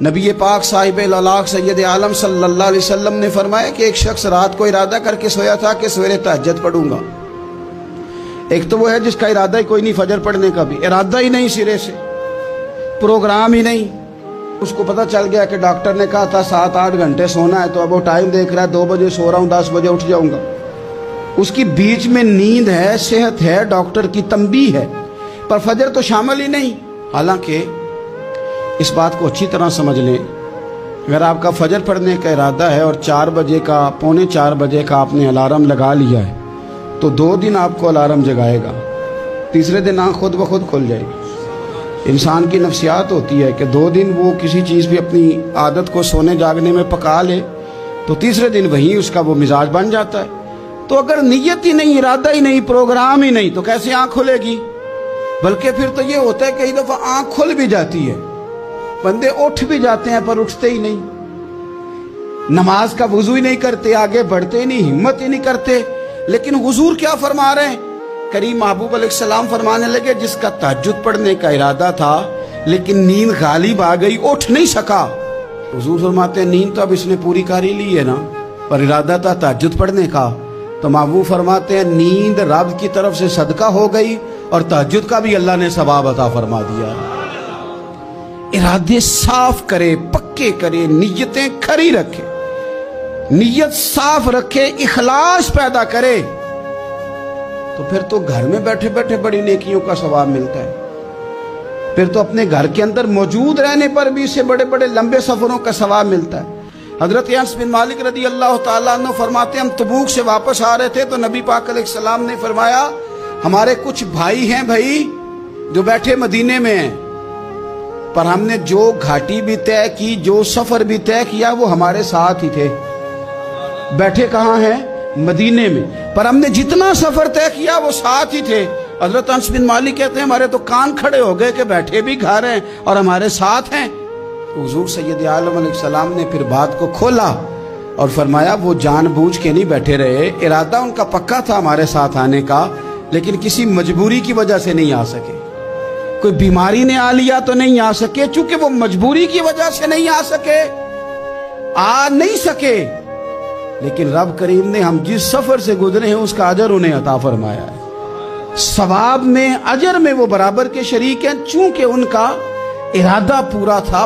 نبی پاک صاحب الالاق سید عالم صلی اللہ علیہ وسلم نے فرمایا کہ ایک شخص رات کو ارادہ کر کے سویا تھا کہ سویرے تہجد پڑھوں گا۔ ایک تو وہ ہے جس کا ارادہ ہی کوئی نہیں، فجر پڑھنے کا بھی ارادہ ہی نہیں، سرے سے پروگرام ہی نہیں۔ اس کو پتہ چل گیا کہ ڈاکٹر نے کہا تھا 7-8 گھنٹے سونا ہے، تو اب وہ ٹائم دیکھ رہا ہے 2 بجے سو رہا ہوں، 10 بجے اٹھ جاؤں گا۔ اس کی بیچ میں نیند ہے، صحت ہے، ڈاکٹر کی تنبیہ ہے، پر فجر تو شامل ہی نہیں۔ حالانکہ اس بات کو اچھی طرح سمجھ لیں، اگر آپ کا فجر پڑھنے کا ارادہ ہے اور 4 بجے کا 3:45 بجے کا آپ نے الارم لگا لیا ہے، تو 2 دن آپ کو الارم جگائے گا، تیسرے دن آنکھ خود بخود کھل جائے گی۔ انسان کی نفسیات ہوتی ہے کہ 2 دن وہ کسی چیز بھی اپنی عادت کو سونے جاگنے میں پکا لے تو تیسرے دن وہیں اس کا وہ مزاج بن جاتا ہے۔ تو اگر نیت ہی نہیں، ارادہ ہی نہیں، پروگرام ہی نہیں، تو کیسے آنکھ کھلے گی؟ بلکہ پھر تو یہ ہوتا ہے کئی دفعہ آنکھ کھل بھی جاتی ہے، بندے اٹھ بھی جاتے ہیں پر اٹھتے ہی نہیں، نماز کا وضو ہی نہیں کرتے، آگے بڑھتے ہی نہیں، ہمت ہی نہیں کرتے۔ لیکن حضور کیا فرما رہے ہیں؟ کریم محبوب علیہ السلام فرمانے لگے جس کا تہجد پڑھنے کا ارادہ تھا لیکن نیند غالب آ گئی، اٹھ نہیں سکا۔ حضور فرماتے ہیں نیند تو اب اس نے پوری کر ہی لی ہے نا، پر ارادہ تھا تہجد پڑھنے کا۔ تو محبوب فرماتے ہیں نیند رب کی طرف سے صدقہ ہو گئی اور تہجد کا بھی اللہ نے ثواب عطا فرما دیا۔ ارادے صاف کرے، پکے کرے، نیتیں کھری رکھے، نیت صاف رکھے، اخلاص پیدا کرے، تو پھر تو گھر میں بیٹھے بیٹھے بڑی نیکیوں کا ثواب ملتا ہے۔ پھر تو اپنے گھر کے اندر موجود رہنے پر بھی اسے بڑے بڑے لمبے سفروں کا ثواب ملتا ہے۔ حضرت انس بن مالک رضی اللہ تعالیٰ عنہ فرماتے ہیں ہم تبوک سے واپس آ رہے تھے تو نبی پاک علیہ السلام نے فرمایا ہمارے کچھ بھائی ہیں بھائی جو بیٹھے مدینے میں ہیں، پر ہم نے جو گھاٹی بھی طے کی، جو سفر بھی طے کیا، وہ ہمارے ساتھ ہی تھے۔ بیٹھے کہاں ہیں؟ مدینے میں، پر ہم نے جتنا سفر طے کیا وہ ساتھ ہی تھے۔ حضرت انس بن مالک کہتے ہیں ہمارے تو کان کھڑے ہو گئے کہ بیٹھے بھی گھر ہیں اور ہمارے ساتھ ہیں۔ حضور سید عالم علیہ السلام نے پھر بات کو کھولا اور فرمایا وہ جان بوجھ کے نہیں بیٹھے رہے، ارادہ ان کا پکا تھا ہمارے ساتھ آنے کا، لیکن کسی مجبوری کی وجہ سے نہیں آ سکے۔ کوئی بیماری نے آ لیا تو نہیں آ سکے، چونکہ وہ مجبوری کی وجہ سے نہیں آ سکے، آ نہیں سکے، لیکن رب کریم نے ہم جس سفر سے گزرے ہیں اس کا اجر انہیں عطا فرمایا ہے۔ ثواب میں، اجر میں وہ برابر کے شریک ہیں، چونکہ ان کا ارادہ پورا تھا۔